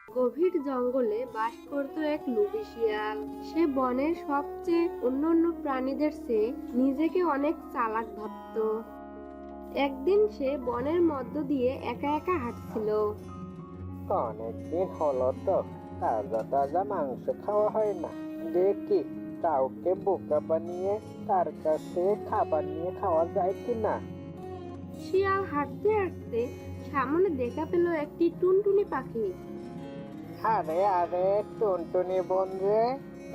গভীর জঙ্গলে বাস করত এক লোভী শিয়াল। সে বনের সবচেয়ে অন্যান্য প্রাণীদের চেয়ে নিজেকে অনেক চালাক ভাবত। একদিন সে বনের মধ্য দিয়ে একা একা হাঁটছিল। অনেকদিন হলো তো তাজা তাজা মাংস খাওয়া হয় না। দেখি কাউকে বোকা বানিয়ে তার কাছ থেকে খাবার নিয়ে খাওয়া যায় কিনা। শিয়াল হাঁটতে হাঁটতে সামনে দেখা পেল একটি টুনটুনি পাখি। আরে আরে টুনটুনি বোন রে,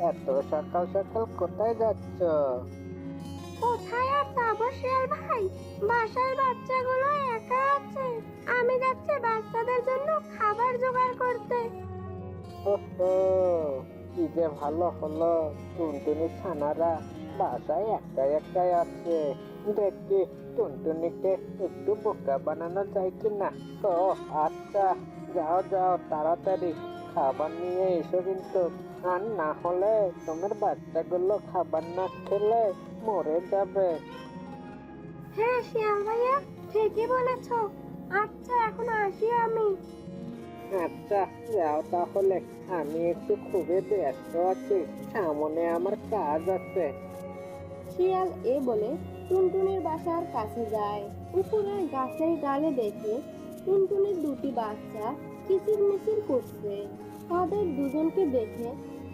এত সকাল সকাল কোথায় যাচ্ছ? কোথায় আর যাবো শিয়াল ভাই, বাসার বাচ্চাগুলো একা আছে, আমি যাচ্ছি বাচ্চাদের জন্য খাবার জোগাড় করতে। ওহো, কি যে ভালো হলো, টুনটুনি ছানারা বাসায় একাই একাই আছে। দেখি টুনটুনিকে একটু বোকা বানানো যায় কিনা। ও আচ্ছা, যাও যাও তাড়াতাড়ি খাবার নিয়ে এসো কিন্তু। আর না হলে তোমার বাচ্চাগুলো খাবার না খেলে মরে যাবে। হ্যাঁ শিয়াল ভাইয়া, ঠিকই বলেছ। আচ্ছা এখন আসি আমি। আচ্ছা যাও তাহলে, আমি একটু খুবই ব্যস্ত আছি, সামনে আমার কাজ আছে। শিয়াল এ বলে টুনটুনির বাসার কাছে যায়। উপরে গাছের ডালে দেখে টুনটুনির দুটি বাচ্চা কিচিরমিচির করছে। তাদের দুজনকে দেখে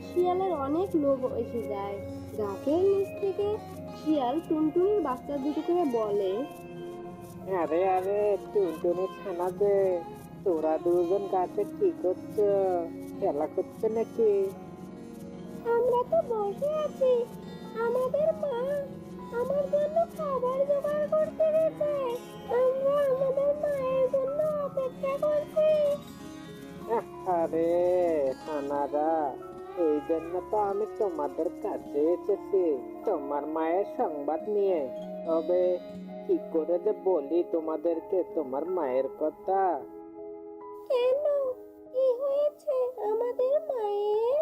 শিয়ালের অনেক লোভ এসে যায়। গাছের নিচ থেকে শিয়াল টুনটুনির বাচ্চা দুটোকে বলে, আরে আরে টুনটুনি ছানা যে, তোরা দুজন গাছে কি করছো? খেলা করছে নাকি? আমরা তো বসে আছি, আমাদের মা আমার জন্য খাবার জোগাড় করতে গেছে, আমরা আমাদের মায়ের জন্য অপেক্ষা করছি। আরে ছানারা, এই জন্য তো আমি তোমাদের কাছে এসেছি, তোমার মায়ের সংবাদ নিয়ে। তবে কি করে যে বলি তোমাদেরকে তোমার মায়ের কথা। কেন, কি হয়েছে আমাদের মায়ের?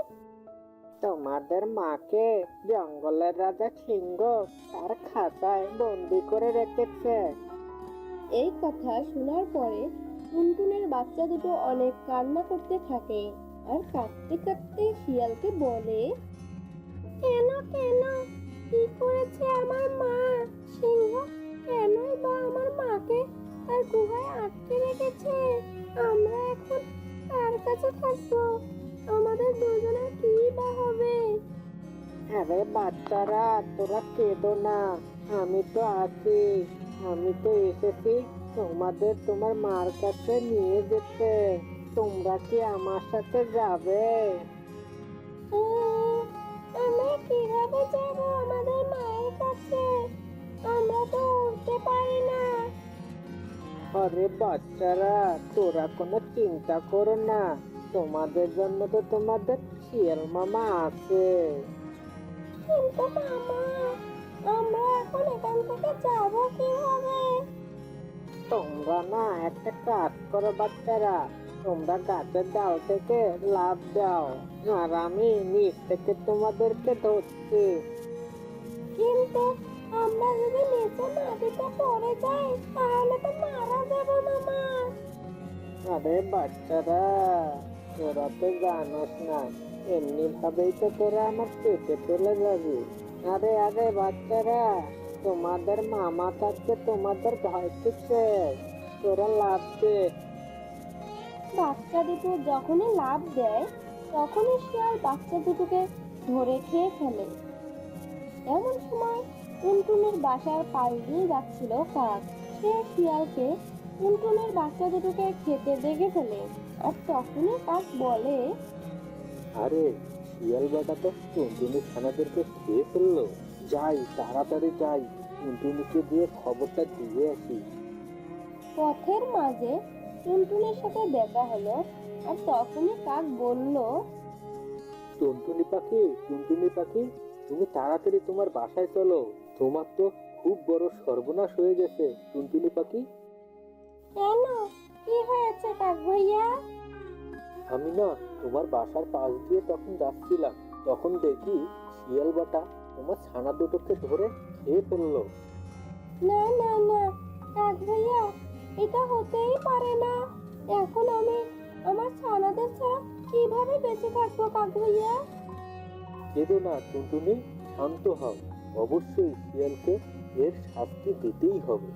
তোমাদের মাকে জঙ্গলের রাজা সিংহ তার খাতায় বন্দি করে রেখেছে। এই কথা শোনার পরে টুনটুনের বাচ্চা দুটো অনেক কান্না করতে থাকে আর কাঁদতে কাঁদতে শিয়ালকে বলে, কেন কেন, কি করেছে আমার মা? সিংহ কেনই বা আমার মাকে তার গুহায় আটকে রেখেছে? আমরা এখন কার কাছে থাকবো? আমাদের দুজনের কি বা হবে? আরে বাচ্চারা, তোরা কেঁদো না, আমি তো আছি, আমি তো এসেছি তোমাদের তোমার মার কাছে নিয়ে যেতে। তোমরা কি আমার সাথে যাবে? আমরা কিভাবে যাব আমাদের মায়ের কাছে? আমরা তো উঠতে পারি না। আরে বাচ্চারা, তোরা কোনো চিন্তা করো না, তোমাদের জন্য তো তোমাদের শিয়াল মামা আছে। কিন্তু মামা, আমরা এখন এখান থেকে যাব কিভাবে? তোমরা না একটা কাজ করো বাচ্চারা, তোমরা গাছের ডাল থেকে লাফ দাও, আর আমি নিচ থেকে তোমাদেরকে ধরছি। কিন্তু আমরা যদি নিচে মাটিতে পড়ে যাই তাহলে তো মারা যাব মামা। আরে বাচ্চারা, তোরা তো জানোস না, এমনি ভাবেই তো তোরা আমার পেটে চলে যাবি। আরে আরে বাচ্চারা, তোমাদের মামা থাকতে তোমাদের ভয় কিসের? তোরা লাফ দে। বাচ্চা দুটো যখনই লাফ দেয় তখনই শিয়াল বাচ্চা দুটোকে ধরে খেয়ে ফেলে। এমন সময় টুনটুনির বাসার পাশ দিয়ে যাচ্ছিল কাক। সে শিয়ালকে টুনটুনির বাচ্চা দুটোকে খেতে দেখে ফেলে। আর তখনই কাক বলে, আরে শিয়াল বেটা তো টুনটুনি ছানাদেরকে খেয়ে ফেললো, যাই তাড়াতাড়ি যাই, টুনটুনিকে দিয়ে খবরটা দিয়ে আসি। পথের মাঝে টুনটুনির সাথে দেখা হলো। আর তখনই কাক বলল, টুনটুনি পাখি, টুনটুনি পাখি, তুমি তাড়াতাড়ি তোমার বাসায় চলো, তোমার তো খুব বড় সর্বনাশ হয়ে গেছে টুনটুনি পাখি। কেন, কি হয়েছে কাক ভাইয়া? আমি না তোমার বাসার পাশ দিয়ে তখন যাচ্ছিলাম, তখন দেখি শিয়াল বেটা তোমার ছানা দুটোকে ধরে খেয়ে ফেললো। না না না কাক ভাইয়া, এটা হতেই পারে না। এখন আমি আমার ছানাদের ছাড়া কিভাবে বেঁচে থাকবো কাকু ভাইয়া? কেঁদো না টুনটুনি, শান্ত হও। অবশ্যই শিয়ালকে এর শাস্তি দিতেই হবে।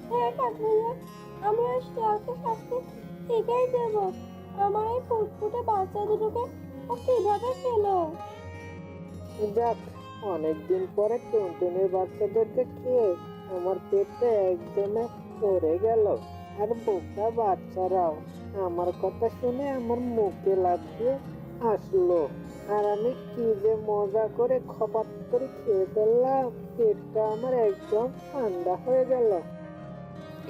হ্যাঁ কাকু ভাইয়া, আমি আর শিয়ালকে শাস্তি ঠিকই দেব। আমার এই ফুটফুটে বাচ্চা দুটোকে ও কিভাবে খেলো? যাক, অনেকদিন পরে টুনটুনির বাচ্চাদেরকে খেয়ে আমার পেটটা একদমে ভরে গেল। আর বোকা বাচ্চারাও আমার কথা শুনে আমার মুখে লাগিয়ে আসলো। আর আমি কি যে মজা করে খপাত করে খেয়ে ফেললাম, পেটটা আমার একদম ঠান্ডা হয়ে গেল।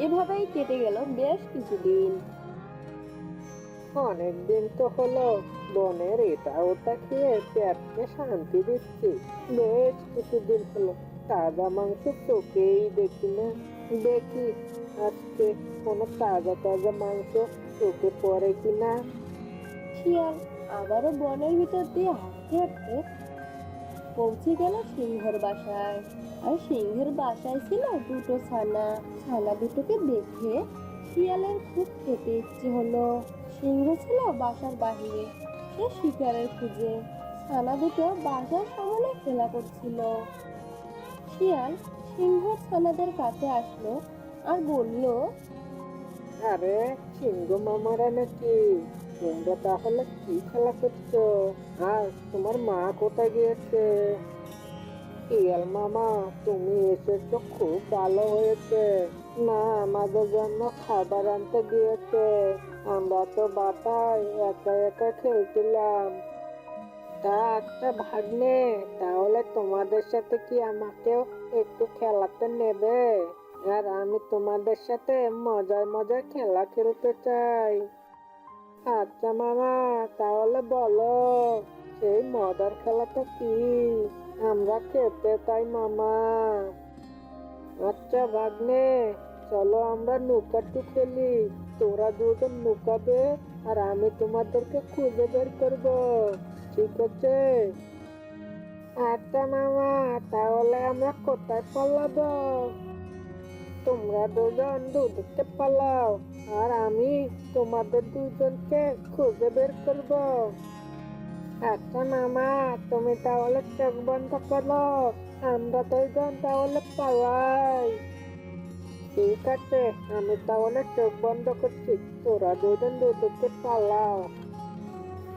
এভাবেই কেটে গেল বেশ কিছুদিন। অনেক দিন তো হলো বনের এটা ওটা খেয়ে পেটকে শান্তি দিচ্ছি। বেশ কিছুদিন হলো তাজা মাংস চোখেই দেখি না। দেখি আজকে কোনো তাজা তাজা মাংস চোখে পড়ে কিনা। শিয়াল আবারও বনের ভিতর দিয়ে হাঁটতে হাঁটতে পৌঁছে গেল সিংহের বাসায়। আর সিংহের বাসায় ছিল দুটো ছানা। ছানা দুটোকে দেখে শিয়ালের খুব খেতে ইচ্ছে হলো। সিংহ ছিল বাসার বাহিরে, সে শিকারের খুঁজে। ছানা দুটো বাসার সামনে খেলা করছিল। শিয়াল সিংহের ছানাদের কাছে আসলো আর বলল, আরে সিংহ মামারা নাকি? তোমরা তাহলে কি খেলা করছো? আর তোমার মা কোথায় গিয়েছে? শিয়াল মামা, তুমি এসেছো, খুব ভালো হয়েছে। মা আমাদের জন্য খাবার আনতে গিয়েছে। আমরা তো বাসায় একা একা খেলছিলাম। তা একটা ভাগ্নে, তাহলে তোমাদের সাথে কি আমাকেও একটু খেলাতে নেবে? আর আমি তোমাদের সাথে মজার মজার খেলা খেলতে চাই। আচ্ছা মামা, তাহলে বলো সেই মজার খেলাটা কি? আমরা খেলতে চাই মামা। আচ্ছা ভাগ্নে, চলো আমরা নৌকাটি খেলি। তোরা দুজন নৌকাবে আর আমি তোমাদেরকে খুঁজে বের করবো, ঠিক আছে? আচ্ছা মামা, তাহলে আমরা কোথায় পালাবো? তোমরা দুজন দুদিকে পালাও আর আমি তোমাদের দুজনকে খুঁজে বের করবো। আচ্ছা মামা, তুমি তাহলে চোখ বন্ধ করো, আমরা দুজন তাহলে পালাই। ঠিক আছে, আমি তাহলে চোখ বন্ধ করছি, তোরা দুজন দুদিকে পালাও।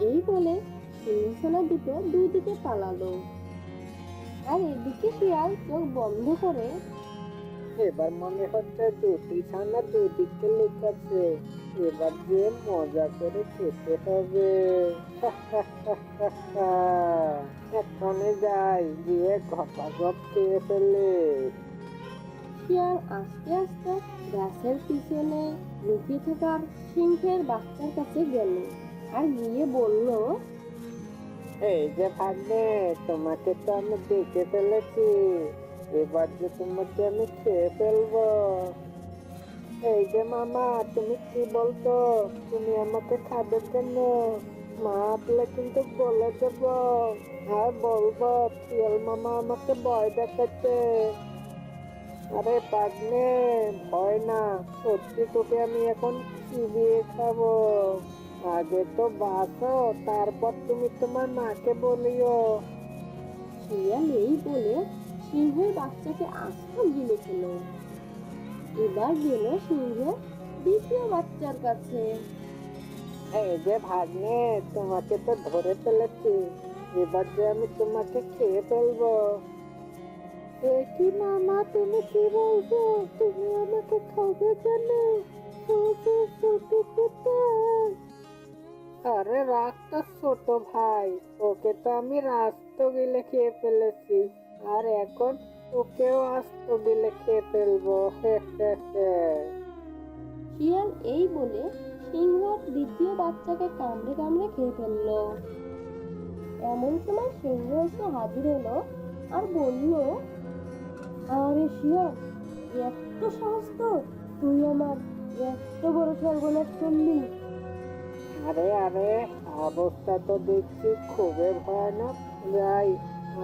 এই বলে সিংহছানা দুটো দুদিকে পালালো। আর এদিকে শিয়াল চোখ বন্ধ করে এবার মনে হচ্ছে দুটি ছানা দুদিকে লুকাচ্ছে। এবার যে মজা করে খেতে হবে। এখনই যাই, গিয়ে ঘপাঘপ খেয়ে ফেলে। শিয়াল আস্তে আস্তে গাছের পিছনে লুকিয়ে থাকার সিংহের বাচ্চার কাছে গেল আর গিয়ে বলল, এই যে ভাগ্নে, তোমাকে তো আমি দেখে ফেলেছি। এবার যে তোমাকে আমি খেয়ে ফেলবো। এই যে মামা, তুমি কি বলতো? তুমি আমাকে খাবে কেন? মা আপলে কিন্তু বলে দেব আর বলবো শিয়াল মামা আমাকে ভয় দেখাচ্ছে। আরে ভাগ্নে, ভয় না, সত্যি তোকে আমি এখন চিবিয়ে খাবো। আগে তো বাঁচো, তারপর তুমি তোমার মাকে বলিও। শিয়াল এই বলে সিংহের বাচ্চাকে আস্ত গিলে খেল। এবার গেল সিংহের দ্বিতীয় বাচ্চার কাছে। এই যে ভাগ্নে, তোমাকে তো ধরে ফেলেছি। এবার যে আমি তোমাকে খেয়ে ফেলবো। এ কি মামা, তুমি কি বলছো? তুমি আমাকে খাবে কেন? আরে রাগটা ছোট ভাই, ওকে তো আমি রাস্ত গিলে খেয়ে ফেলেছি। আর এখন ওকেও আস্ত গিলে খেয়ে ফেলবো। হে হে হে। শিয়াল এই বলে সিংহর দ্বিতীয় বাচ্চাকে কামড়ে কামড়ে খেয়ে ফেললো। এমন সময় সিংহ এসে হাজির হলো আর বলল, আরে শিয়াল, এত সাহস তোর! তুই আমার এত বড় সর্বনাশ করলি! আরে আরে, অবস্থা তো দেখছি খুবই ভয়ানক। যাই,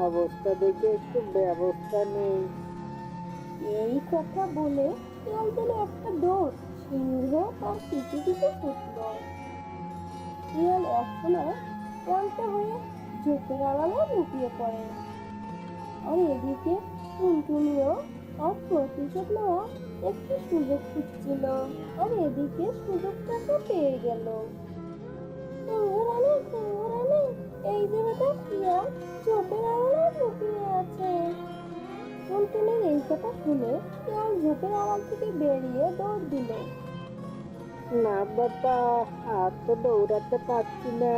অবস্থা দেখে একটু ব্যবস্থা নেই। এই কথা বলে শিয়াল দিল একটা দৌড়। সিংহ তার পিছু পিছু ছুটল। শিয়াল একসময় ক্লান্ত হয়ে ঝোপের আড়ালে লুকিয়ে পড়ে। আর এদিকে টুনটুনিও তার প্রতিশোধ নেওয়া একটি সুযোগ খুঁজছিল। আর এদিকে সুযোগটাকে পেয়ে গেল। সিংহরানী, এই যে বেটা শিয়াল ঝোপের আড়ালে লুকিয়ে আছে। টুনটুনির এই কথা শুনে শিয়াল ঝোপের আড়াল থেকে বেরিয়ে দৌড় দিল। না বাবা, আর তো দৌড়াতে পারছি না,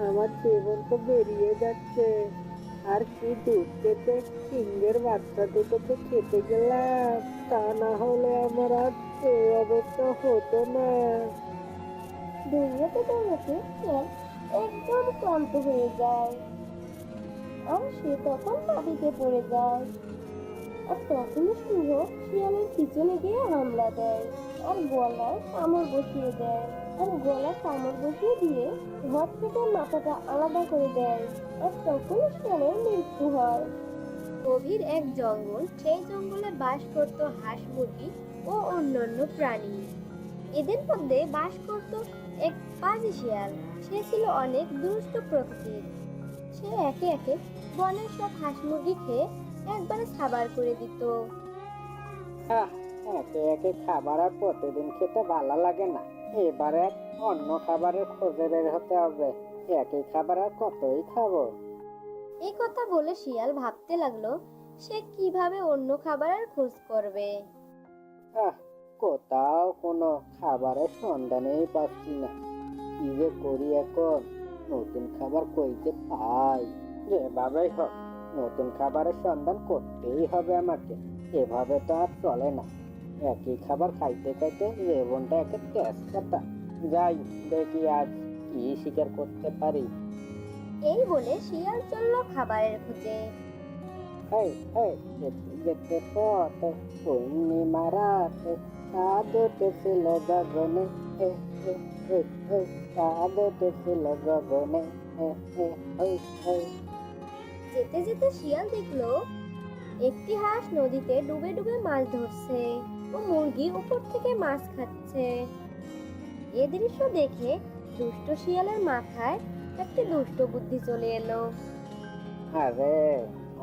আমার জীবন তো বেরিয়ে যাচ্ছে। আর কি দুধ খেতে সিংহের বাচ্চা দুটোকে খেতে গেলাম, তা না হলে আমার আর এই অবস্থা হতো না। দৌড়াতে দৌড়াতে শিয়াল একদম ক্লান্ত হয়ে যায়। আর সে তখন মাটিতে পড়ে যায়। আর তখনই সিংহ শিয়ালের পিছনে গিয়ে হামলা দেয় আর গলায় কামড় বসিয়ে দেয়। আর গলায় কামড় বসিয়ে দিয়ে ঘর থেকে মাথাটা আলাদা করে দেয়। আর তখন শিয়ালের মৃত্যু হয়। গভীর এক জঙ্গল, সেই জঙ্গলে বাস করত হাঁস, মুরগি ও অন্যান্য প্রাণী। এদের মধ্যে বাস করত এক পাজি শিয়াল। সে ছিল অনেক দুষ্ট প্রকৃতির। সে একে একে বনের সব হাঁস মুরগি খেয়ে একবারে সাবার করে দিত। একে একে খাবার আর প্রতিদিন খেতে ভালো লাগে না, এবারে অন্য খাবারের খোঁজে বের হতে হবে। একই খাবার আর কতই খাবো। এই কথা বলে শিয়াল ভাবতে লাগলো সে কিভাবে অন্য খাবারের খোঁজ করবে। কোথাও কোনো খাবারের সন্ধানেই পাচ্ছি না, কি যে করি এখন। নতুন খাবার কই যে পাই, যেভাবেই হোক নতুন খাবারের সন্ধান করতেই হবে আমাকে। এভাবে তো আর চলে না, একই খাবার খাইতে খাইতে জীবনটা একে তেজপাতা। যাই দেখি আজ কি শিকার করতে পারি। এই বলে শিয়াল চলল খাবারের খোঁজে। হেই হেই, যেতে যেতে পথে পূর্ণিমা রাতে চাঁদ উঠেছিল গগনে, হে হে হে হে, চাঁদ উঠেছিল গগনে, হে হে হে হে। যেতে যেতে শিয়াল দেখলো একটি হাঁস নদীতে ডুবে ডুবে মাছ ধরছে ও মুরগি উপর থেকে মাছ খাচ্ছে। এ দৃশ্য দেখে দুষ্ট শিয়ালের মাথায় একটি দুষ্ট বুদ্ধি চলে এলো। আরে,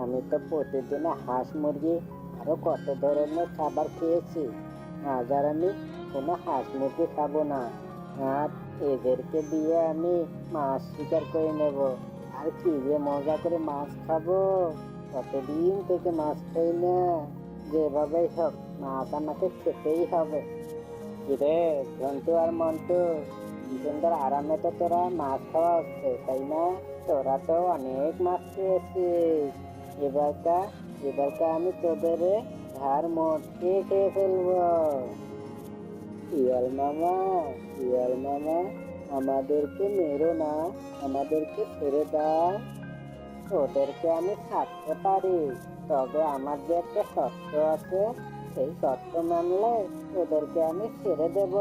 আমি তো প্রতিদিন হাঁস মুরগি আরো কত ধরনের খাবার খেয়েছি, আজ আর আমি কোনো হাঁস মুরগি খাবো না। আর এদেরকে দিয়ে আমি মাছ শিকার করে নেব। আর কি যে মজা করে মাছ খাবো, কতদিন থেকে মাছ খাই না। যেভাবেই হোক মাছ আমাকে খেতেই হবে। কিরে ঝন্টু আর মন্টু, কি সুন্দর আরামে তো তোরা মাছ খাওয়া হচ্ছে, তাই না? তোরা তো অনেক মাছ খেয়েছিস। এবারটা আমি তোদের ধার মোটকে খেয়ে ফেলবো। শিয়াল মামা, আমাদেরকে মেরো না, আমাদেরকে ছেড়ে দাও। ওদেরকে আমি থাকতে পারি, তবে আমার যে একটা শর্ত আছে, সেই শর্ত মানলে ওদেরকে আমি ছেড়ে দেব।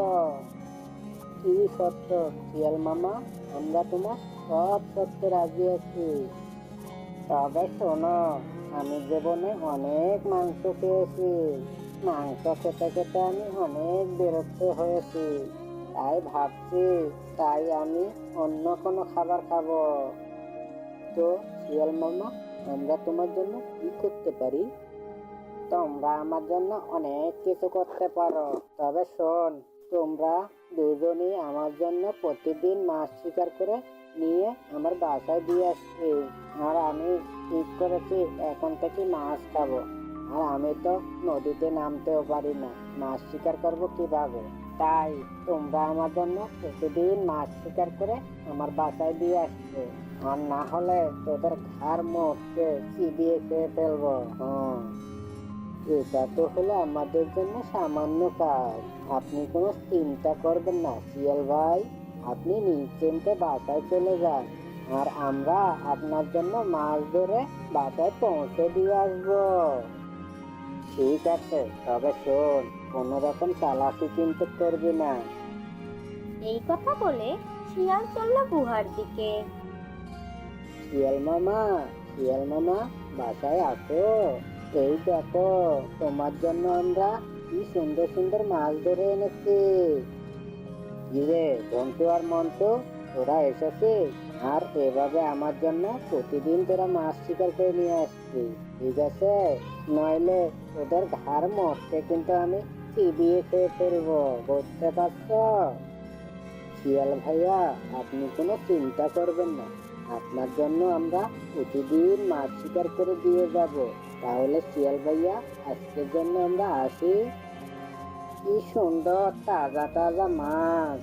কি শর্ত শিয়াল মামা? আমরা তোমার সব শর্তে রাজি আছি, তবে শোনো, আমি জীবনে অনেক মাংস খেয়েছি, মাংস খেতে খেতে আমি অনেক বিরক্ত হয়েছি। তাই আমি অন্য কোনো খাবার খাবো। তো শিয়াল মামা, আমরা তোমার জন্য কি করতে পারি? তোমরা আমার জন্য অনেক কিছু করতে পারো, তবে শোন, তোমরা দুজনই আমার জন্য প্রতিদিন মাছ শিকার করে নিয়ে আমার বাসায় দিয়ে আসবে। আর আমি ঠিক করেছি এখন থেকে মাছ খাবো। আর আমি তো নদীতে নামতেও পারি না, মাছ শিকার করবো কিভাবে? তাই তোমরা আমার জন্য প্রতিদিন মাছ শিকার করে আমার বাসায় দিয়ে আসবে। আর না হলে তোদের ঘাড় মোটকে চিবিয়ে খেয়ে ফেলবো। এটা তো হলো আমাদের জন্য সামান্য কাজ, আপনি কোনো চিন্তা করবেন না শিয়াল ভাই। আপনি নিশ্চিন্তে বাসায় চলে যান, আর আমরা আপনার জন্য মাছ ধরে বাসায় পৌঁছে দিয়ে আসবো। ঠিক আছে, তবে শোন, কোনো রকম চালাকি কিন্তু করবি না। এই কথা বলে শিয়াল চলল গুহার দিকে। শিয়াল মামা, বাসায় আসো। এই দেখো, তোমার জন্য আমরা কি সুন্দর সুন্দর মাছ ধরে এনেছি। কিরে ঝন্টু আর মন্টু, তোরা এসেছিস, আর এভাবে আমার জন্য প্রতিদিন তোরা মাছ শিকার করে নিয়ে আসছি, ঠিক আছে? নইলে তোদের ঘাড় মরতে কিন্তু আমি চিবিয়ে খেয়ে ফেলবো, বুঝতে পারছো? শিয়াল ভাইয়া, আপনি কোনো চিন্তা করবেন না, আপনার জন্য আমরা প্রতিদিন মাছ শিকার করে দিয়ে যাব। তাহলে শিয়াল ভাইয়া, আজকের জন্য আমরা আসি। কি সুন্দর তাজা তাজা মাছ!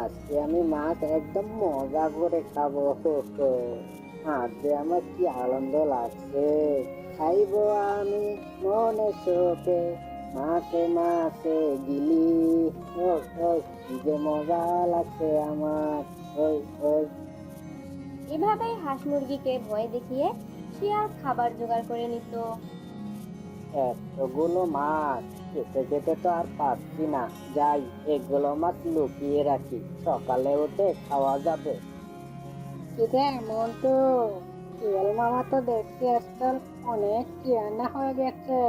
আজকে আমি মাছ একদম মজা করে খাবো। হো হো। আজ যে আমার কি আনন্দ লাগছে! খাইবো আমি মনে সুখে, মাছে মাছে গিলি। ও ও, কি যে মজা লাগছে আমার! ওই ওই। এভাবেই হাঁস মুরগিকে ভয় দেখিয়ে শিয়াল খাবার জোগাড় করে নিত। এতগুলো মাছ খেতে খেতে তো আর পাচ্ছি না, যাই এগুলো মাছ লুকিয়ে রাখি, সকালে উঠে খাওয়া যাবে। কিরে মন্টু, শিয়াল মামা তো দেখছি আজকাল অনেক চিয়ানা হয়ে গেছে।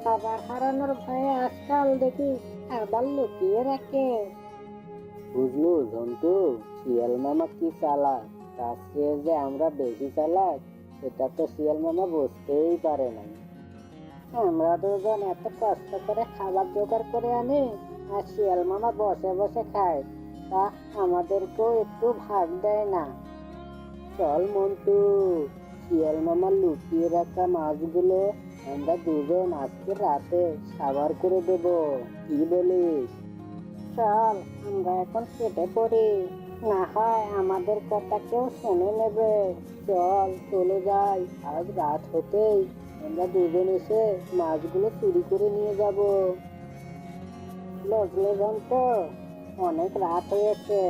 খাবার হারানোর ভয়ে আজকাল দেখি খাবার লুকিয়ে রাখে। বুঝলো ঝন্টু, শিয়াল মামা কি চালাক, তার চেয়ে যে আমরা বেশি চালাক সেটা তো শিয়াল মামা বুঝতেই পারে না। আমরা দুজন এত কষ্ট করে খাবার জোগাড় করে আনি, আর শিয়াল মামা বসে বসে খায়, তা আমাদেরকেও একটু ভাগ দেয় না। চল মন্টু, শিয়াল মামা লুকিয়ে রাখা মাছগুলো আমরা দুজন আজকে রাতে সাবার করে দেব, কি বলিস? চল আমরা এখন কেটে পড়ি, না হয় আমাদের কথা কেউ শুনে নেবে। চল চলে যাই, আজ রাত হতেই আমরা দুজন এসে মাছগুলো চুরি করে নিয়ে যাব। বুঝলে তো, অনেক রাত হয়েছে,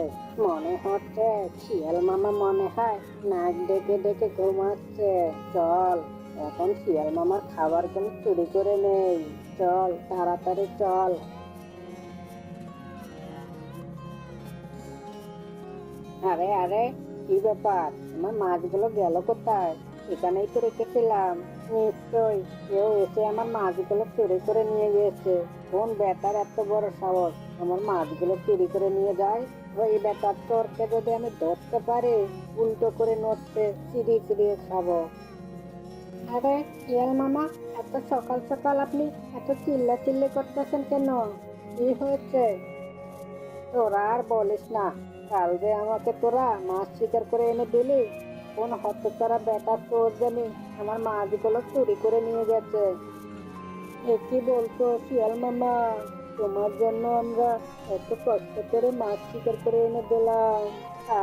মনে হচ্ছে শিয়াল মামা মনে হয় নাক ডেকে ডেকে ঘুমাচ্ছে। চল এখন শিয়াল মামার খাবারগুলো চুরি করে নেই, চল তাড়াতাড়ি চল। আরে আরে, কি ব্যাপার, আমার মাছগুলো গেল কোথায়? এখানেই তো রেখেছিলাম। নিশ্চয়ই কেউ এসে আমার মাছগুলো চুরি করে নিয়ে গিয়েছে। কোন বেটার এত বড় সাহস আমার মাছগুলো চুরি করে নিয়ে যায়? ওই বেটার চোরকে যদি আমি ধরতে পারি, উল্টো করে নড়তে চিড়িয়ে চিড়িয়ে খাবো। আরে শিয়াল মামা, এত সকাল সকাল আপনি এত চিল্লা চিল্লি করতেছেন কেন? কি হয়েছে? তোরা আর বলিস না, কাল যে আমাকে তোরা মাছ শিকার করে এনে দিলি, কোন হতচারা বেটা চোর জানি আমার মাছগুলো চুরি করে নিয়ে গেছে। এ কি বলছো শিয়াল মামা? তোমার জন্য আমরা এত কষ্ট করে মাছ শিকার করে এনে দিলাম,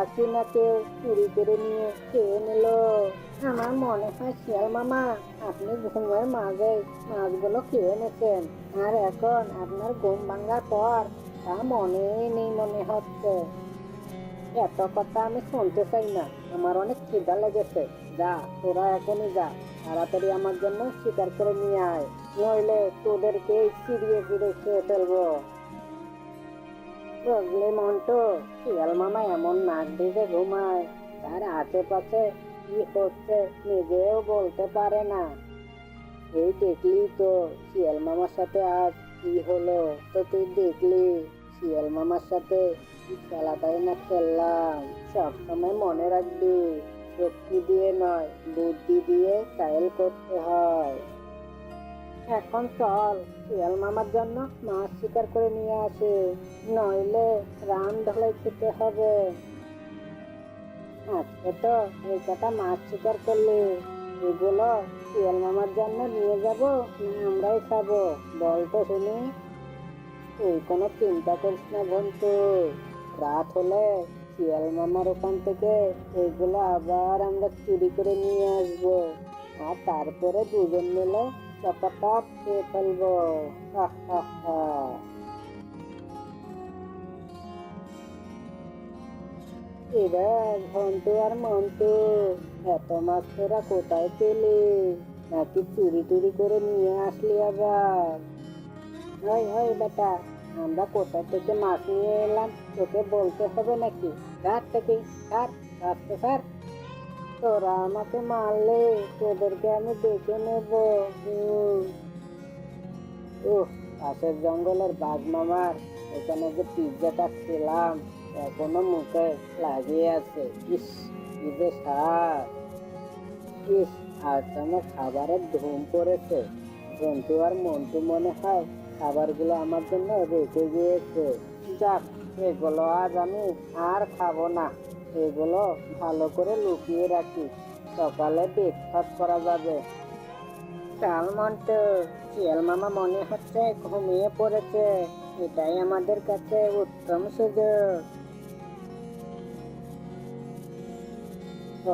আছি না কেউ চুরি করে নিয়ে খেয়ে নিল। আমার মনে হয় শিয়াল মামা, আপনি ঘুমের মাঝে মাছগুলো খেয়ে নিয়েছেন, আর এখন আপনার ঘুম ভাঙার পর তা মনেই নেই মনে হচ্ছে। এত কথা আমি শুনতে চাই না, আমার অনেক খিদা লেগেছে। যা, তোরা এখনই যা, তাড়াতাড়ি আমার জন্য শিকার করে নিয়ে আয়, নইলে তোদেরকে চিড়িয়ে চিড়ে খেয়ে ফেলবো। বুঝলি মন্টু, শিয়াল মামা এমন নাক ডেকে ঘুমায়, তার আশেপাশে কি হচ্ছে নিজেও বলতে পারে না। এই দেখলি তো শিয়াল মামার সাথে আজ কি হলো, তো তুই দেখলি শিয়াল মামার সাথে কি খেলাটাই না খেললাম। সব সময় মনে রাখবি, শক্তি দিয়ে নয় বুদ্ধি দিয়ে ট্রায়াল করতে হয়। এখন চল শিয়াল মামার জন্য মাছ শিকার করে নিয়ে আসে, নইলে রান ঢালাই খেতে হবে। আজকে তো এই কটা মাছ শিকার করলি, এগুলো শিয়াল মামার জন্য নিয়ে যাব না আমরাই খাবো, বল তো শুনি? তুই কোনো চিন্তা করিস না বন্ধু, রাত হলে শিয়াল মামার ওখান থেকে এগুলো আবার আমরা চুরি করে নিয়ে আসবো, আর তারপরে দুজন মিলে চপাটপ খেয়ে ফেলবো। হা হা হা। এবার ঘন্টু আর মন্টু, এত মাছ তোরা কোথায় পেলি? নাকি চুরি টুরি করে নিয়ে আসলি আবার? ওই ওই বেটা, আমরা কোথা থেকে মাছ নিয়ে এলাম তোকে বলতে হবে নাকি? কার থেকে কার কাটতে স্যার, তোরা আমাকে মারলে তোদেরকে আমি দেখে নেব। পাশের জঙ্গলের বাঘ মামার এখানে যে পিৎজাটা খেলাম, এখনো মুখে লাগিয়ে আছে। ইস, কি যে স্বাদ! ইস, আজ আমার খাবারের ধুম পড়েছে। জন্টু আর মন্টু মনে হয় খাবারগুলো আমার জন্য রেখে গিয়েছে। যাক, এগুলো আজ আমি আর খাবো না। এগুলো ভালো করে লুকিয়ে রাখি, সকালে ব্রেকফাস্ট করা যাবে। চল মন্টু, শিয়াল মামা মনে হচ্ছে ঘুমিয়ে পড়েছে। এটাই আমাদের কাছে উত্তম সুযোগ।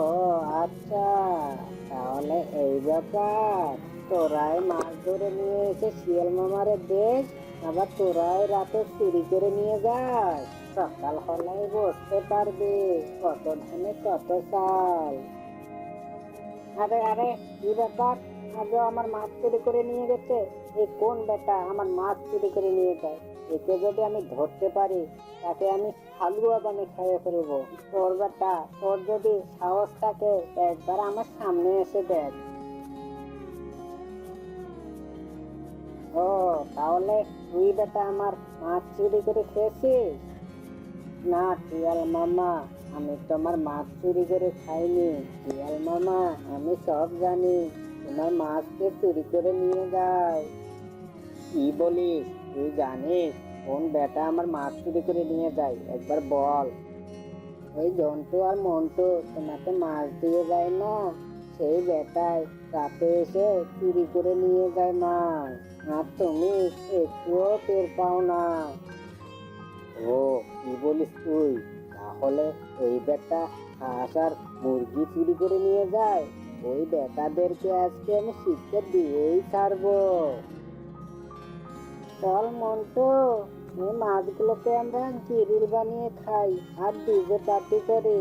ও আচ্ছা, তাহলে এই ব্যাপার। তোরাই মাছ ধরে নিয়ে এসে শিয়াল মামারে দেশ, আবার তোরাই রাতে চুরি করে নিয়ে যাস। সকাল হলেই বসতে পারবি, কত ধানে কত চাল। আরে আরে, কি ব্যাপার? আজও আমার মাছ চুরি করে নিয়ে গেছে। এই কোন বেটা আমার মাছ চুরি করে নিয়ে যায়? একে যদি আমি ধরতে পারি, তাকে আমি হালুয়া বানিয়ে খেয়ে ফেলবো। তোর বেটা, তোর যদি সাহস থাকে একবার আমার সামনে এসে দেখ। ও, তাহলে তুই বেটা আমার মাছ চুরি করে খেয়েছিস? না শিয়াল মামা, আমি তোমার মাছ চুরি করে খাইনি। শিয়াল মামা, আমি সব জানি। তোমার মাছকে চুরি করে নিয়ে যায়। কি বলিস? তুই জানিস কোন বেটা আমার মাছ চুরি করে নিয়ে যায়? একবার বল। ওই জন্টু আর মন্টু তোমাকে মাছ দিয়ে যায় না, সেই বেটায় রাতে এসে চুরি করে নিয়ে যায় মাছ, আর তুমি একটুও টের পাও না। ও, কি বলিস তুই? তাহলে ওই বেটা হাঁস আর মুরগি চুরি করে নিয়ে যায়? ওই বেটাদেরকে আজকে আমি শিক্ষা দিয়েই ছাড়বো। চল মন্টু, এই মাছগুলোকে আমরা গ্রিল বানিয়ে খাই আর ডিজে পার্টি করি।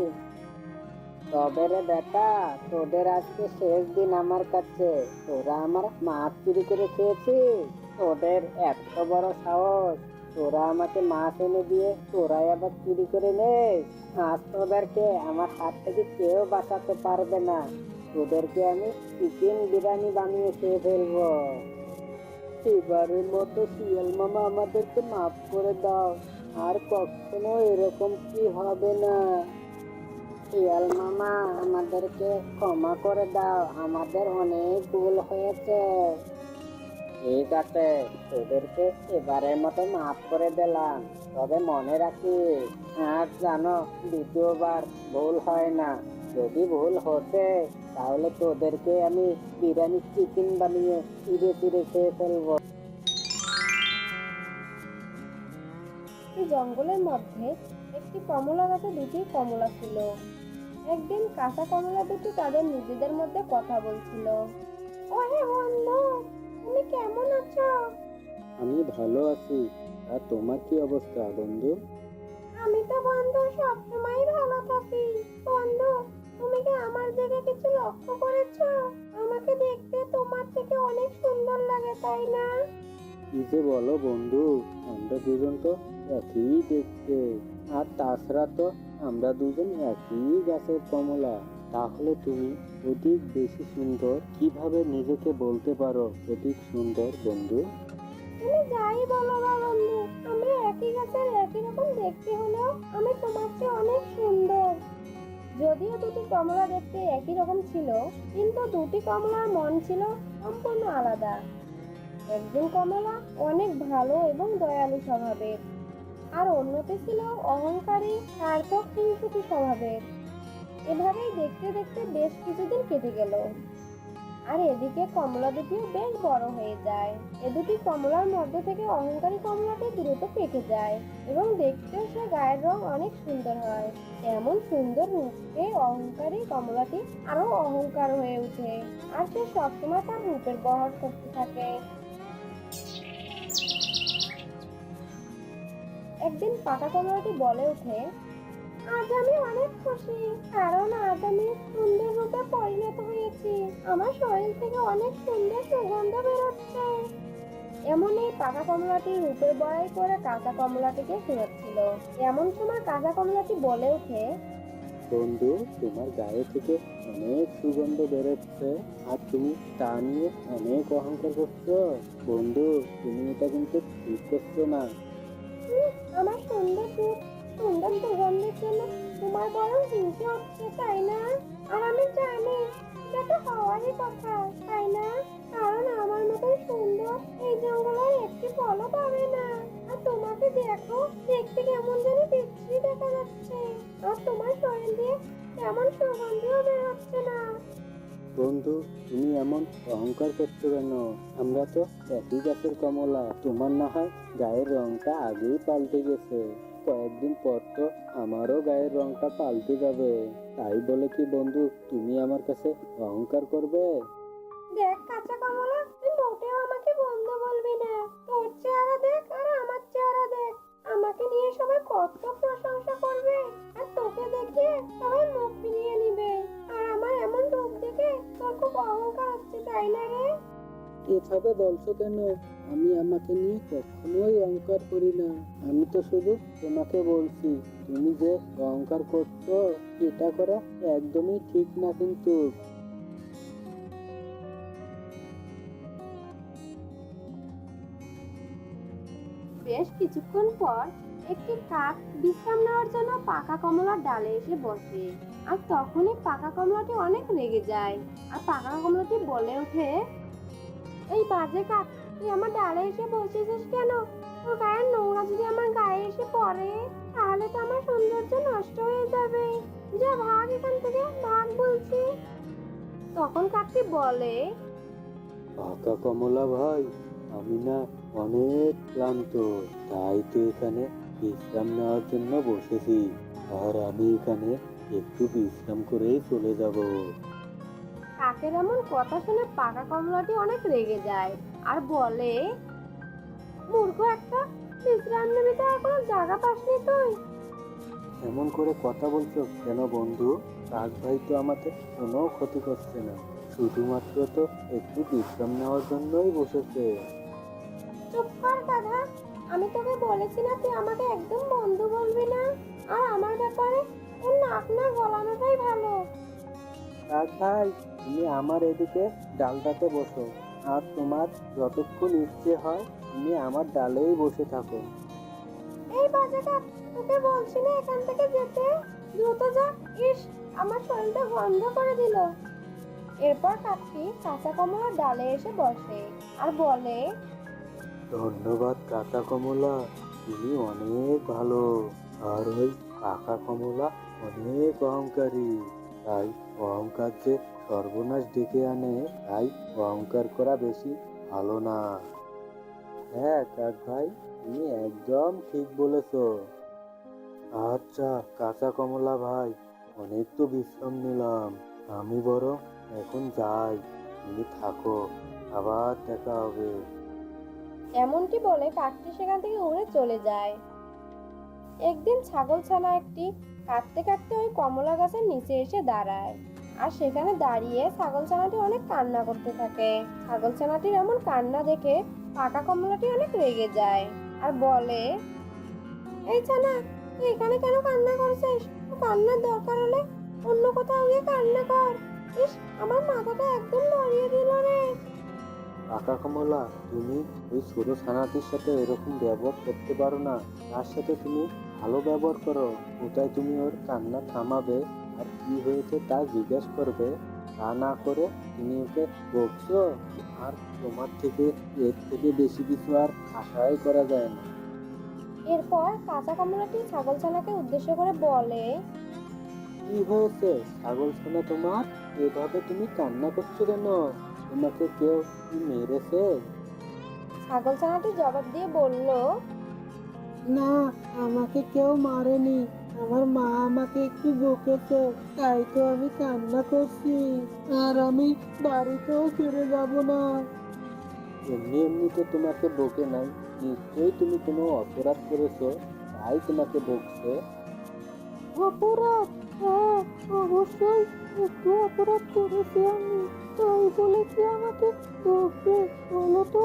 তবে রে বেটা, তোদের আজকে শেষ দিন আমার কাছে। তোরা আমার মাছ চুরি করে খেয়েছিস। তোদের এত বড় সাহস, তোরা আমাকে মাছ এনে দিয়ে তোরাই আবার চুরি করে নেস। আজ তোদেরকে আমার হাত থেকে কেউ বাঁচাতে পারবে না। তোদেরকে আমি চিকেন বিরিয়ানি বানিয়ে খেয়ে ফেলবো। এবারের মতো শিয়াল মামা আমাদেরকে মাফ করে দাও, আর কখনো এরকম কি হবে না। শিয়াল মামা, আমাদেরকে ক্ষমা করে দাও, আমাদের অনেক ভুল হয়েছে। ঠিক আছে, তোদেরকে এবারের মতো মাফ করে দিলাম। তবে মনে রাখিস, আজ জানো দ্বিতীয়বার ভুল হয় না। যদি ভুল হতে, তাহলে তোদেরকে আমি বিরিয়ানি চিকেন বানিয়ে চিড়ে চিড়ে খেয়ে ফেলবো। এই জঙ্গলের মধ্যে একটি কমলা গাছে দুটি কমলা ছিল। একদিন কাঁচা কমলা দুটি তাদের নিজেদের মধ্যে কথা বলছিল। ওহে বন্ধু, তুমি কেমন আছো? আমি ভালো আছি। আর তোমার কি অবস্থা বন্ধু? আমি তো বন্ধু সবসময় ভালো থাকি। বন্ধু, তুমি কি আমার দিকে কিছু লক্ষ্য করেছো? আমাকে দেখতে তোমার থেকে অনেক সুন্দর লাগে, তাই না? কি যে বলো বন্ধু, আমরা দুজন তো একই দেখতে। আর তাছাড়া তো আমরা দুজন একই গাছের কমলা। তাহলে তুমি অধিক বেশি সুন্দর কিভাবে নিজেকে বলতে পারো অধিক সুন্দর বন্ধু? তুমি যাই বলো না বন্ধু, আমরা একই গাছের একই রকম দেখতে হলেও আমি তোমার চেয়ে অনেক সুন্দর। যদিও দুটি কমলা দেখতে একই রকম ছিল, কিন্তু দুটি কমলার মন ছিল সম্পূর্ণ আলাদা। একজন কমলা অনেক ভালো এবং দয়ালু স্বভাবের, আর অন্যটি ছিল অহংকারী, স্বার্থক, হিংসুটে স্বভাবের। এভাবেই দেখতে দেখতে বেশ কিছুদিন কেটে গেল। আর এদিকে কমলা দুটিও বেশ বড় হয়ে যায়। এ দুটি কমলার মধ্যে থেকে অহংকারী কমলাটি দ্রুত পেকে যায় এবং দেখতেও সে গায়ের রং অনেক সুন্দর হয়। এমন সুন্দর রূপে অহংকারী কমলাটি আরো অহংকার হয়ে ওঠে, আর সে সবসময় তার রূপের বহর করতে থাকে। একদিন পাকা কমলাটি বলে ওঠে, আজ আমি অনেক খুশি, কারণ আজ আমি সুন্দর রূপে পরিণত হয়েছি। আমার শরীর থেকে অনেক সুন্দর সুগন্ধ বেরোচ্ছে। এমন এই পাকা কমলাটি রূপের বড়াই করে কাঁচা কমলাটিকে শোনাচ্ছিল। এমন সময় কাঁচা কমলাটি বলে ওঠে, বন্ধু, তোমার গায়ে থেকে অনেক সুগন্ধ বেরোচ্ছে, আর তুমি তা নিয়ে অনেক অহংকার করছো। বন্ধু, তুমি এটা কিন্তু ঠিক করছো না। আমার সুন্দর রূপ সুন্দর সুগন্ধের জন্য তোমার বরং হিংসে হচ্ছে, তাই না? আর আমি জানি এটা তো হওয়ারই কথা, তাই না? কারণ আমার মতন সুন্দর এই জঙ্গলের একটি ফলও পাবে না। আর তোমাকে দেখো, দেখতে কেমন জানি বিশ্রী দেখা যাচ্ছে। আর তোমার শরীর দিয়ে তেমন সুগন্ধিও বের হচ্ছে না। বন্ধু, তুমি এমন অহংকার করছো কেন? আমরা তো একই গাছের কমলা। তোমার না হয় গায়ের রংটা আগেই পাল্টে গেছে, কয়েকদিন পর তো আমারও গায়ের রংটা পাল্টে যাবে। তাই বলে কি বন্ধু তুমি আমার কাছে অহংকার করবে? দেখ কাঁচা কমলা, তুই মোটেও আমাকে বন্ধু বলবি না। তোর চেহারা দেখ আর আমার চেহারা দেখ। আমাকে নিয়ে সবাই কত প্রশংসা করবে, আর তোকে দেখে সবাই মুখ ফিরিয়ে নিবে। আর আমার এমন রূপ দেখে তোর খুব অহংকার হচ্ছে, তাই না রে? এভাবে বলছো কেন? আমি আমাকে নিয়ে কখনোই অহংকার করি না। আমি তো শুধু তোমাকে বলছি, তুমি যে অহংকার করছো এটা করা একদমই ঠিক না কিন্তু। বেশ কিছুক্ষণ পর একটি কাক বিশ্রাম নেওয়ার জন্য পাকা কমলার ডালে এসে বসে। আর তখনই পাকা কমলাটি অনেক রেগে যায়। আর পাকা কমলাটি বলে ওঠে, এই বাজে কাক, তুই আমার ডালে এসে বসেছিস কেন? তোর গায়ের নোংরা যদি আমার গায়ে এসে পড়ে, তাহলে তো আমার সৌন্দর্য নষ্ট হয়ে যাবে। যা ভাগ এখান থেকে, ভাগ বলছি। তখন কাকটি বলে, পাকা কমলা ভাই, আমি না অনেক ক্লান্ত, তাই তো এখানে বিশ্রাম নেওয়ার জন্য বসেছি। আর আমি এখানে একটু বিশ্রাম করেই চলে যাব। কাকের এমন কথা শুনে পাকা কমলাটি অনেক রেগে যায় আর বলে, মূর্খ একটা, বিশ্রাম নিবি তো আর কোনো জায়গা পাসনি তুই? এমন করে কথা বলছো কেন বন্ধু? কাক ভাই তো আমাদের কোনো ক্ষতি করছে না, শুধুমাত্র তো একটু বিশ্রাম নেওয়ার জন্যই বসেছে। চুপ কর গাধা, আমি তোকে বলেছি না তুই আমাকে একদম বন্ধু বলবি না। আর আমার ব্যাপারে তোর নাক না গলানোটাই ভালো। কাক ভাই, তুমি আমার এদিকে ডালটাতে বসো, আর তোমার যতক্ষণ ইচ্ছে হয় তুমি আমার ডালেই বসে থাকো। এই বাজে কাক, তোকে বলছি না এখান থেকে যেতে, দ্রুত যা। ইস, আমার শরীরটা বন্ধ করে দিল। এরপর কাকটি কাঁচা কমলার ডালে এসে বসে আর বলে, ধন্যবাদ কাঁচা কমলা, তুমি অনেক ভালো। আর ওই পাকা কমলা অনেক অহংকারী, তাই অহংকার যে সর্বনাশ ডেকে আনে, তাই অহংকার করা বেশি ভালো না। হ্যাঁ কাক ভাই, তুমি একদম ঠিক বলেছ। আচ্ছা কাঁচা কমলা ভাই, অনেক তো বিশ্রাম নিলাম, আমি বরং এখন যাই, তুমি থাকো, আবার দেখা হবে। এমনটি বলে কাকটি সেখান থেকে উড়ে চলে যায়। একদিন ছাগলছানা একটি কাঁদতে কাঁদতে ওই কমলা গাছের নিচে এসে দাঁড়ায়। আর সেখানে দাঁড়িয়ে ছাগলছানাটি অনেক কান্না করতে থাকে। ছাগলছানাটির এমন কান্না দেখে পাকা কমলাটি অনেক রেগে যায় আর বলে, এই ছানা, তুই এখানে কেন কান্না করছিস? তোর কান্নার দরকার হলে অন্য কোথাও গিয়ে কান্না কর। ইস, আমার মাথাটা একদম ধরিয়ে দিল রে। পাকা কমলা, তুমি ওই ছোট ছানাটির সাথে এরকম ব্যবহার করতে পারো না, তার সাথে তুমি ভালো ব্যবহার করো। কোথায় তুমি ওর কান্না থামাবে আর কি হয়েছে তা জিজ্ঞেস করবে, তা না করে তুমি ওকে বকছো। আর তোমার থেকে এর থেকে বেশি কিছু আর আশাই করা যায় না। এরপর কাঁচা কমলাটি ছাগলছানাকে উদ্দেশ্য করে বলে, কি হয়েছে ছাগল ছানা তোমার? এভাবে তুমি কান্না করছো কেন? তোমাকে কেউ কি মেরেছে? ছাগলছানাটি জবাব দিয়ে বলল, না, আমাকে কেউ মারেনি, আমার মা আমাকে একটু বকেছে, তাই তো আমি কান্না করছি। আর আমি বাড়িতেও ফিরে যাব না। এমনি এমনি তো তোমাকে বকে নাই, নিশ্চয়ই তুমি কোনো অপরাধ করেছো, তাই তোমাকে বকছে। অপরাধ? হ্যাঁ, অবশ্যই একটু অপরাধ করেছি আমি, তাই বলে কি আমাকে বকবে বলো তো?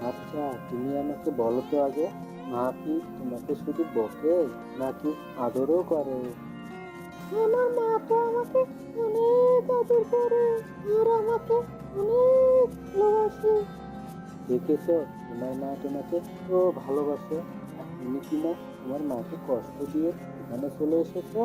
আচ্ছা তুমি আমাকে বলো তো আগে, মা কি তোমাকে শুধু বকে নাকি আদরও করে? আমার মা তো আমাকে অনেক আদর করে আর আমাকে অনেক ভালোবাসে। দেখেছো, তোমার মা তোমাকে তো ভালোবাসে, আর তুমি কি না তোমার মাকে কষ্ট দিয়ে এখানে চলে এসেছো?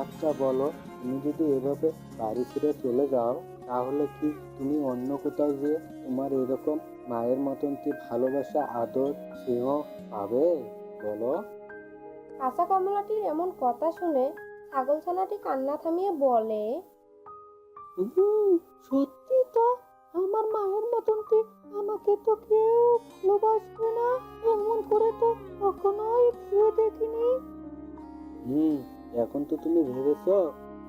আচ্ছা বলো, তুমি যদি এভাবে বাড়ি ছেড়ে চলে যাও তাহলে কি তুমি অন্য কোথাও গিয়ে তোমার এরকম মায়ের মতন কি ভালোবাসা আদর স্নেহ পাবে? বলো। কাঁচা কমলাটির এমন কথা শুনে ছাগলছানাটি কান্না থামিয়ে বলে, সত্যি তো, আমার মায়ের মতন কি আমাকে তো কেউ ভালোবাসবে না, এমন করে তো কখনোই ভেবে দেখিনি। এখন তো তুমি ভেবেছো,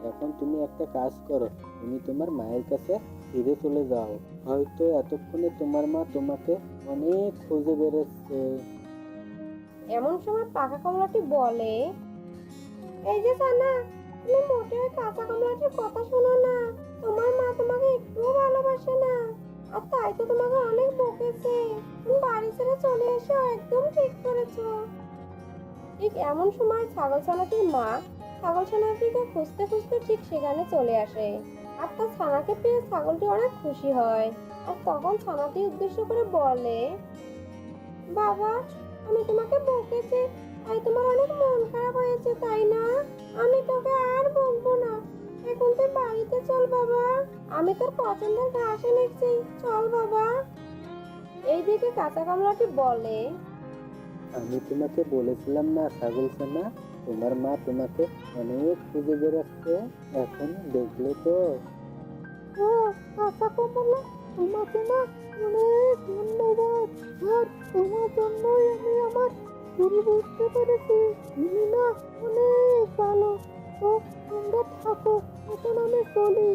এখন তুমি একটা কাজ করো, তুমি তোমার মায়ের কাছে ফিরে চলে যাও। হয়তো এতক্ষণে তোমার মা তোমাকে অনেক খুঁজে বেড়াচ্ছে। এমন সময় পাকা কমলাটি বলে, এই যে ছানা, তুমি মোটেও কাঁচা কমলাটির কথা শোনো না। তোমার মা তোমাকে একটুও ভালোবাসে না, আর তাই তো তোমাকে অনেক বকেছে। তুমি বাড়ি ছেড়ে চলে এসো, একদম ঠিক করেছো। ঠিক এমন সময় ছাগলছানাটির মা ছাগলছানাটিকে খুঁজতে খুঁজতে ঠিক সেখানে চলে আসে। আর তার ছানাকে পেয়ে ছাগলটি অনেক খুশি হয়। আর তখন ছানাটি উদ্দেশ্য করে বলে, বাবা, আমি তোমাকে বকেছি, তাই তোমার অনেক মন খারাপ হয়েছে, তাই না? আমি তোকে আর বকবো না। এখন তুই বাড়িতে চল বাবা, আমি তোর পছন্দের ঘাস এনেছি, চল বাবা। এইদিকে কাঁচা কমলাটি বলে, আমি তোমাকে বলেছিলাম না ছাগলছানা, তোমার মা তোমাকে অনেক খুঁজে বেড়াচ্ছে, এখন দেখলে তো। কাঁচা কমলা, তোমাকে না অনেক ধন্যবাদ। আর তোমার জন্যই আমি আমার ভুল বুঝতে পেরেছি। তুমি না অনেক ভালো। তো তোমরা থাকো, এখন আমি চলি।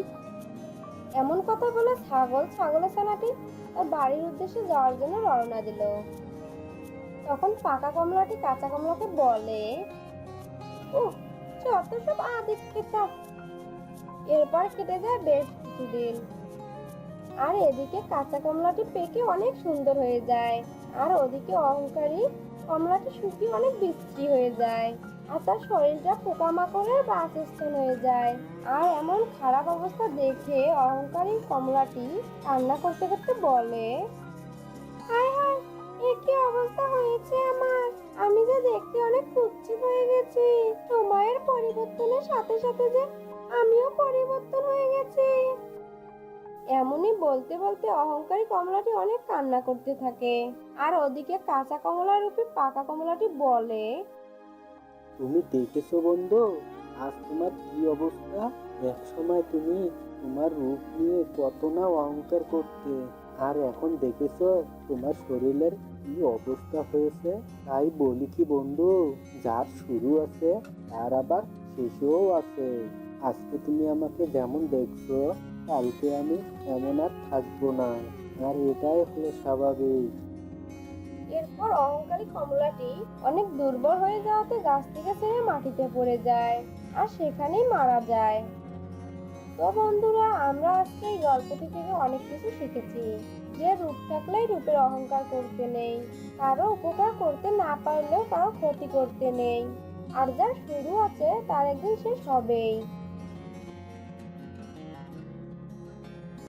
এমন কথা বলে ছাগলের ছানাটি তার বাড়ির উদ্দেশ্যে যাওয়ার জন্য রওনা দিল। তখন পাকা কমলাটি কাঁচা কমলাকে বলে, ও যত সব আদিক্ষেতা। এরপর কেটে যায় বেশ কিছুদিন। আর এদিকে কাঁচা কমলাটি পেকে অনেক সুন্দর হয়ে যায়, আর ওদিকে অহংকারী কমলাটি শুকিয়ে অনেক বিশ্রী হয়ে যায়, আর তার শরীরটা পোকামাকড়ের বাসস্থান হয়ে যায়। আর এমন খারাপ অবস্থা দেখে অহংকারী কমলাটি কান্না করতে করতে বলে, হায় হায়, এ কি অবস্থা হয়েছে আমার! আমি যে দেখতে অনেক কুৎসিত হয়ে গেছি। সময়ের পরিবর্তনের সাথে সাথে যে আমিও পরিবর্তন হয়ে গেছি। এমনই বলতে বলতে অহংকারী কমলাটি অনেক কান্না করতে থাকে। আর ওদিকে কাঁচা কমলা রূপী পাকা কমলাটি বলে, তুমি দেখেছো বন্ধু, আজ তোমার কি অবস্থা? এক সময় তুমি তোমার রূপ নিয়ে কত না অহংকার করতে, আর এখন দেখেছো তোমার শরীরের কি অবস্থা হয়েছে। তাই বলি কি বন্ধু, যার শুরু আছে তার আবার শেষও আছে। আজকে তুমি আমাকে যেমন দেখছো, কালকে আমি এমন আর থাকবো না, আর এটাই হলো স্বাভাবিক। এরপর অহংকারী কমলাটি অনেক দুর্বল হয়ে যাওয়াতে গাছ থেকে ছেড়ে মাটিতে পড়ে যায়, আর সেখানেই মারা যায়। তো বন্ধুরা, আমরা আজকে এই গল্পটি থেকে অনেক কিছু শিখেছি যে রূপ থাকলেই রূপের অহংকার করতে নেই, কারো উপকার করতে না পারলেও কারো ক্ষতি করতে নেই, আর যার শুরু আছে তার একদিন শেষ হবেই।